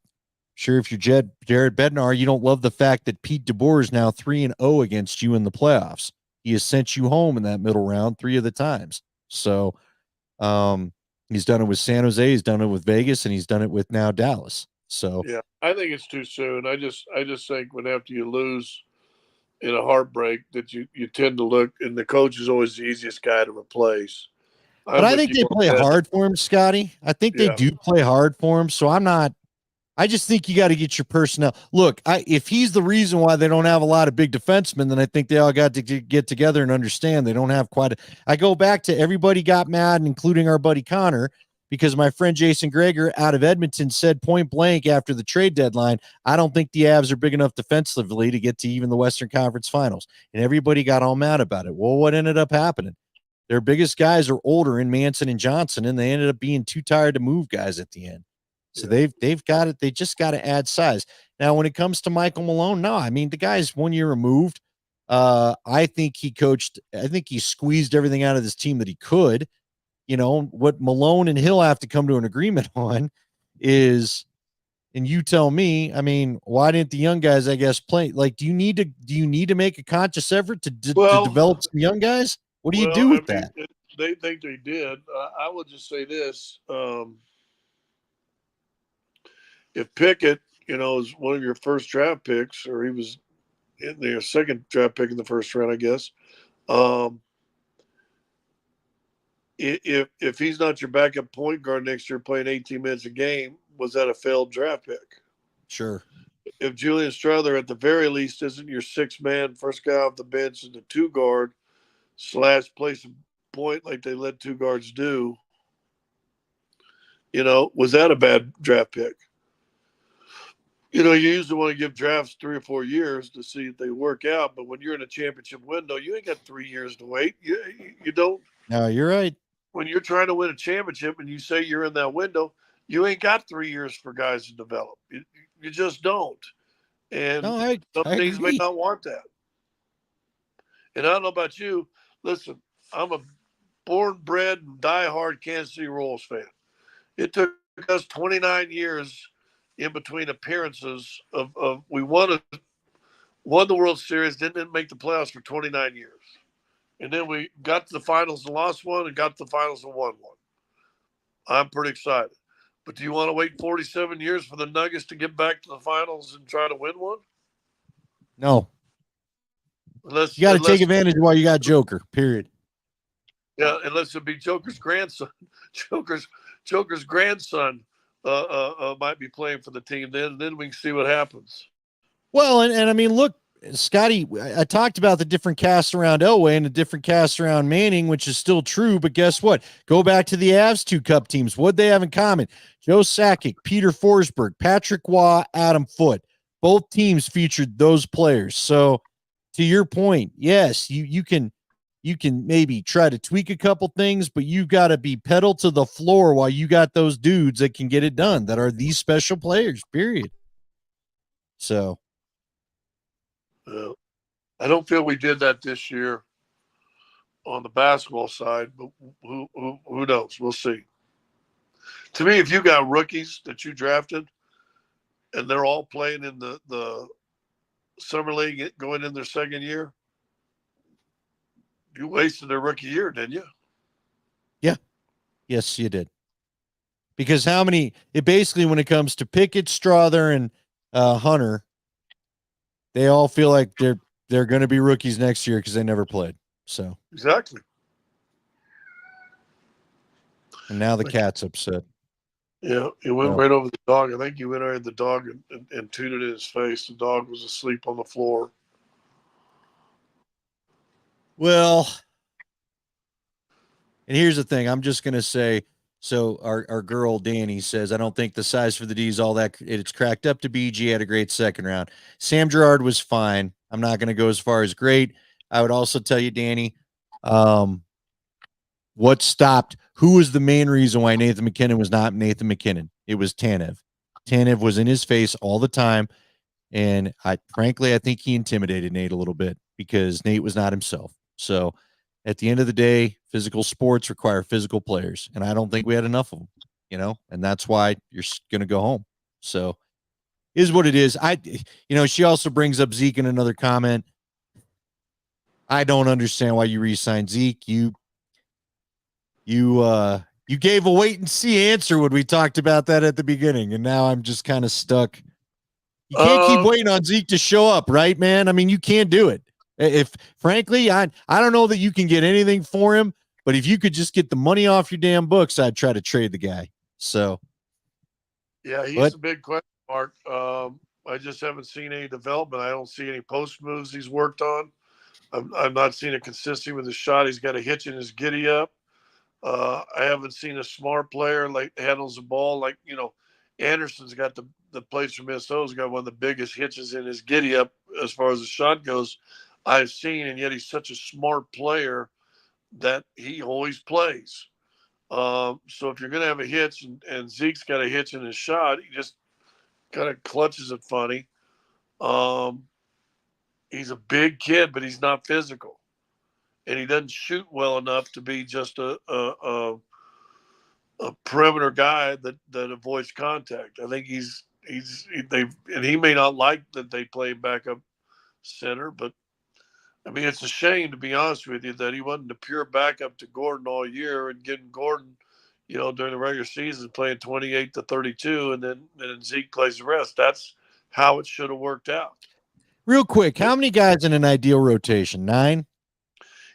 sure if you're Jared Bednar, you don't love the fact that Pete DeBoer is now 3-0 against you in the playoffs. He has sent you home in that middle round 3 of the times. So he's done it with San Jose, he's done it with Vegas, and he's done it with now Dallas. So yeah, I think it's too soon. I just think when after you lose in a heartbreak that you tend to look, and the coach is always the easiest guy to replace. But I think they play hard for him, Scotty. I think they do play hard for him. So I just think you got to get your personnel. Look, if he's the reason why they don't have a lot of big defensemen, then I think they all got to get together and understand they don't have quite I go back to everybody got mad, including our buddy Connor, because my friend Jason Greger out of Edmonton said point blank after the trade deadline, I don't think the Avs are big enough defensively to get to even the Western Conference Finals. And everybody got all mad about it. Well, what ended up happening? Their biggest guys are older in Manson and Johnson, and they ended up being too tired to move guys at the end. So they've got it. They just got to add size. Now, when it comes to Michael Malone, no, I mean, the guy's 1 year removed. I think he squeezed everything out of this team that he could. What Malone and Hill have to come to an agreement on is, and you tell me, I mean, why didn't the young guys, I guess, play? Like, do you need to make a conscious effort to develop some young guys? What do you Well, do I with mean, that? they think they did. I will just say this: if Pickett, is one of your first draft picks, or he was in their second draft pick in the first round, I guess. Um, if he's not your backup point guard next year, playing 18 minutes a game, was that a failed draft pick? Sure. If Julian Strother, at the very least, isn't your 6 man first guy off the bench and the 2 guard / place a point like they let 2 guards do, was that a bad draft pick? You usually want to give drafts 3 or 4 years to see if they work out. But when you're in a championship window, you ain't got 3 years to wait. You don't. No, you're right. When you're trying to win a championship and you say you're in that window, you ain't got 3 years for guys to develop. You just don't. And No, I some teams may agree. not want that. And I don't know about you. Listen, I'm a born, bred, and diehard Kansas City Royals fan. It took us 29 years in between appearances of we won the World Series, didn't make the playoffs for 29 years. And then we got to the finals and lost one, and got to the finals and won one. I'm pretty excited. But do you want to wait 47 years for the Nuggets to get back to the finals and try to win one? No. Unless, You got to take unless advantage while you got Joker, period. Yeah, unless it be Joker's grandson. Joker's grandson might be playing for the team then, and then we can see what happens. Well, and I mean, look, Scotty, I talked about the different casts around Elway and the different casts around Manning, which is still true. But guess what? Go back to the Avs 2 Cup teams. What'd they have in common? Joe Sakic, Peter Forsberg, Patrick Waugh, Adam Foote. Both teams featured those players. So to your point, yes, you can maybe try to tweak a couple things, but you got to be pedal to the floor while you got those dudes that can get it done, that are these special players, period. So I don't feel we did that this year on the basketball side, but who knows? We'll see. To me, if you got rookies that you drafted and they're all playing in the summer league going in their second year, you wasted their rookie year, didn't you? yeah. Yes, you did. Because how many? It basically, when it comes to Pickett, Strother, and Hunter, they all feel like they're going to be rookies next year because they never played. So Exactly. and now the cat's upset. Yeah, he went right over the dog. I think he went over the dog and tooted in his face. The dog was asleep on the floor. Well, and here's the thing. I'm just going to say, so our girl Danny says, I don't think the size for the D is all that it's cracked up to be. G had a great second round. Sam Girard was fine. I'm not going to go as far as great. I would also tell you, Danny, what stopped? Who was the main reason why Nathan MacKinnon was not Nathan MacKinnon? It was Tanev. Tanev was in his face all the time. And I think he intimidated Nate a little bit because Nate was not himself. So at the end of the day, physical sports require physical players. And I don't think we had enough of them, and that's why you're going to go home. So is what it is. She also brings up Zeke in another comment. I don't understand why you re-signed Zeke. You gave a wait and see answer when we talked about that at the beginning. And now I'm just kind of stuck. You can't keep waiting on Zeke to show up, right, man? I mean, you can't do it. If frankly, I don't know that you can get anything for him, but if you could just get the money off your damn books, I'd try to trade the guy. So, yeah, he's a big question mark. I just haven't seen any development. I don't see any post moves he's worked on. I'm not seeing a consistency with his shot. He's got a hitch in his giddy up. I haven't seen a smart player like handles the ball like Anderson's got the place from Minnesota's got one of the biggest hitches in his giddy up as far as the shot goes I've seen, and yet he's such a smart player that he always plays. So if you're going to have a hitch and Zeke's got a hitch in his shot, he just kind of clutches it funny. He's a big kid, but he's not physical, and he doesn't shoot well enough to be just a perimeter guy that avoids contact. I think he may not like that they play backup center, but I mean, it's a shame, to be honest with you, that he wasn't the pure backup to Gordon all year, and getting Gordon, during the regular season playing 28 to 32, and then Zeke plays the rest. That's how it should have worked out. Real quick, how many guys in an ideal rotation? 9?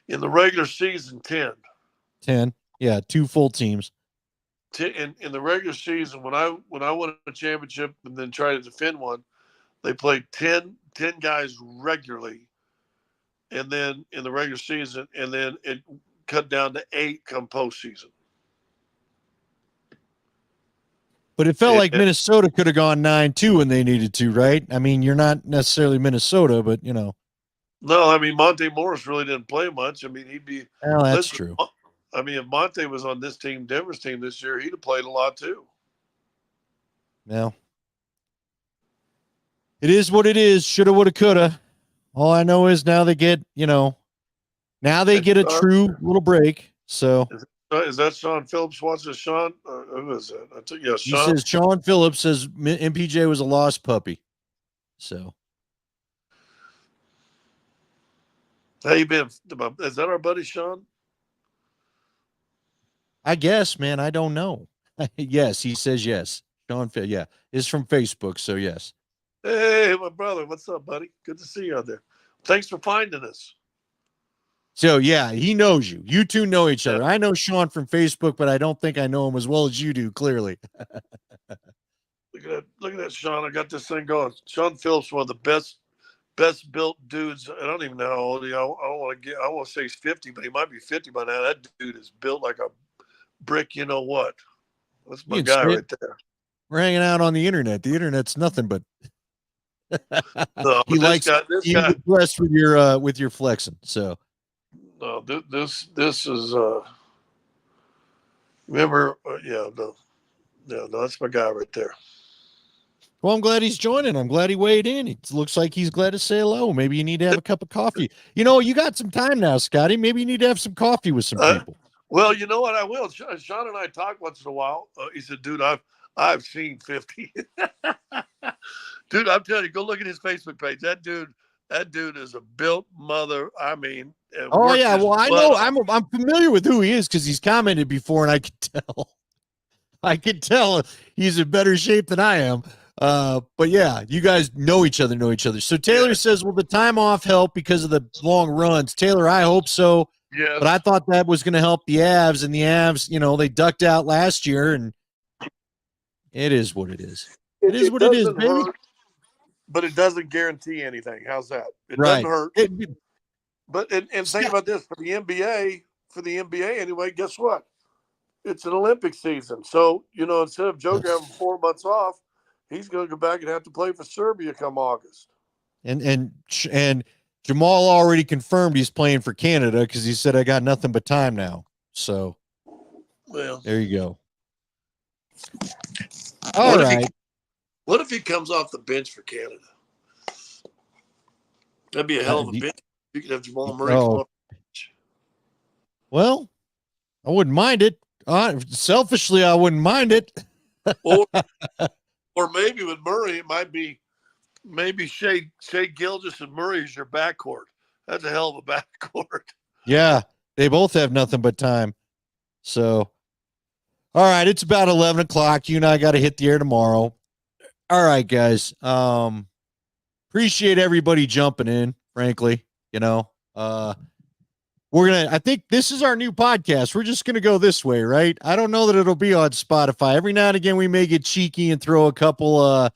In the regular season, 10. 10? Yeah, 2 full teams. In the regular season, when I won a championship and then tried to defend one, they played 10 guys regularly, and then in the regular season, and then it cut down to 8 come postseason. But it felt like Minnesota could have gone 9-2 when they needed to, right? I mean, you're not necessarily Minnesota, but No, I mean, Monte Morris really didn't play much. I mean, he'd be. Well, that's true. I mean, if Monte was on this team, Denver's team this year, he'd have played a lot too. Well, it is what it is. Shoulda, woulda, coulda. All I know is now they get, now they get a true little break. So is that Sean Phillips? What's it, Sean? Who is that? Yeah, Sean. He says Sean Phillips says MPJ was a lost puppy. So how you been? Is that our buddy Sean? I guess, man. I don't know. Yes, he says yes. Sean, yeah, it's from Facebook. So yes. Hey, my brother, what's up, buddy? Good to see you out there. Thanks for finding us. So yeah, he knows you. You two know each other. I know Sean from Facebook, but I don't think I know him as well as you do. Clearly. Look at that, Sean. I got this thing going. Sean Phillips, one of the best built dudes. I don't even know how old he is. I want to say he's 50, but he might be 50 by now. That dude is built like a brick. You know what? That's my guy right there. We're hanging out on the internet. The internet's nothing but. No, he likes. He's impressed with your flexing. So. No, this is. Remember? No, that's my guy right there. Well, I'm glad he's joining. I'm glad he weighed in. It looks like he's glad to say hello. Maybe you need to have a cup of coffee. You got some time now, Scotty. Maybe you need to have some coffee with some people. Well, you know what? I will. Sean and I talk once in a while. He said, "Dude, I've seen 50." Dude, I'm telling you, go look at his Facebook page. That dude is a built mother. I mean, oh yeah. Well, I know. I'm familiar with who he is because he's commented before, and I could tell. I could tell he's in better shape than I am. But yeah, you guys know each other. So Taylor says, will the time off help because of the long runs? Taylor, I hope so. Yeah. But I thought that was going to help the Avs, and the Avs, they ducked out last year, and it is what it is. It is what it is, baby. Hurt, but it doesn't guarantee anything. How's that? It doesn't hurt. But think about this, for the NBA anyway, guess what? It's an Olympic season. So, instead of Joker having 4 months off, he's going to go back and have to play for Serbia come August. And Jamal already confirmed he's playing for Canada because he said, I got nothing but time now. So, well, there you go. All right. What if he comes off the bench for Canada? That'd be a hell of a bench. You could have Jamal Murray come off the bench. Well, I wouldn't mind it. Selfishly, I wouldn't mind it. or maybe with Murray, it might be maybe Shea Gilgeous and Murray is your backcourt. That's a hell of a backcourt. Yeah, they both have nothing but time. So, all right, it's about 11 o'clock. You and I got to hit the air tomorrow. All right, guys. Appreciate everybody jumping in, frankly. I think this is our new podcast. We're just going to go this way, right? I don't know that it'll be on Spotify. Every now and again, we may get cheeky and throw a couple, I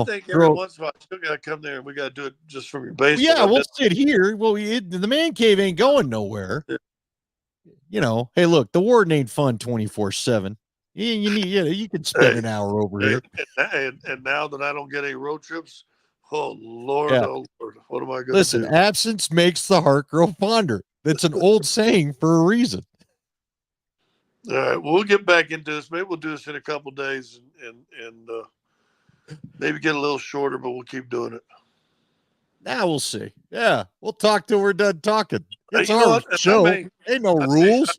think every once in a while, you still got to come there and we got to do it just from your basement. Yeah, we'll sit here. Well, the man cave ain't going nowhere. Yeah. Hey, look, the warden ain't fun 24/7. You can spend an hour over here. And now that I don't get any road trips, oh Lord, oh Lord, what am I going to do? Listen, absence makes the heart grow fonder. That's an old saying for a reason. All right, well, we'll get back into this. Maybe we'll do this in a couple of days and maybe get a little shorter, but we'll keep doing it. Now we'll see. Yeah, we'll talk till we're done talking. It's our show. Ain't no rules.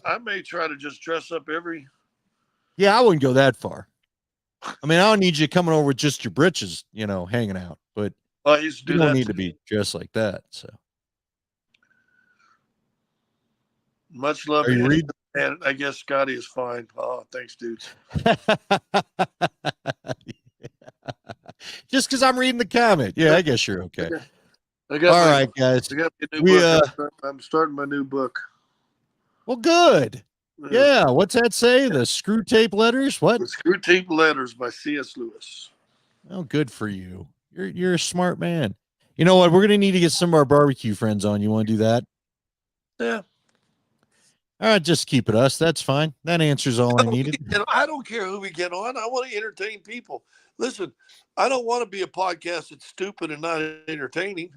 I may try to just dress up every. Yeah, I wouldn't go that far. I mean, I don't need you coming over with just your britches, hanging out. But I used to do You don't that. need to be dressed like that. So, Much love are to you Henry, reading? and I guess Scotty is fine. Oh, thanks, dudes. Just because I'm reading the comment. Yeah, I guess you're okay. I got All my, right, guys. I got my new We book. I'm starting my new book. well, good. Yeah, what's that say? The Screw Tape Letters? What? The Screw Tape Letters by C.S. Lewis. Oh, good for you. You're a smart man. You know what? We're gonna need to get some of our barbecue friends on. You want to do that? Yeah. All right, just keep it us. That's fine. That answers all I needed. And I don't care who we get on. I want to entertain people. Listen, I don't want to be a podcast that's stupid and not entertaining.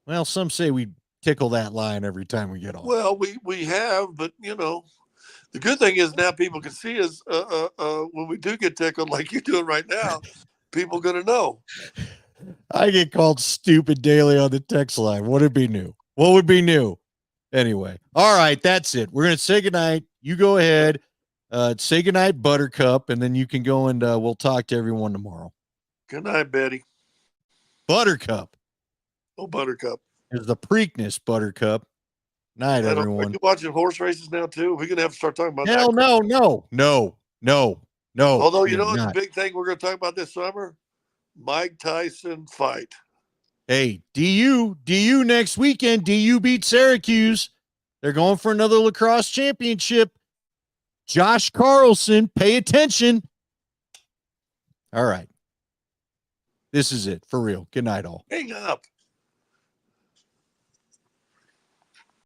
Well, some say we tickle that line every time we get on. Well, we have, but you know, the good thing is now people can see us when we do get tickled, like you're doing right now. People gonna know. I get called stupid daily on the text line. What would be new? What would be new? Anyway, all right, that's it. We're gonna say goodnight. You go ahead, say goodnight, Buttercup, and then you can go and we'll talk to everyone tomorrow. Good night, Betty. Buttercup. Oh, Buttercup. There's the Preakness, Buttercup. Night, Are everyone. you watching horse races now too? We're gonna have to start talking about Hell that. no. Although you know what's the big thing we're gonna talk about this summer? Mike Tyson fight. Hey, DU next weekend. DU beat Syracuse. They're going for another lacrosse championship. Josh Carlson, pay attention. All right. This is it for real. Good night, all. Hang up.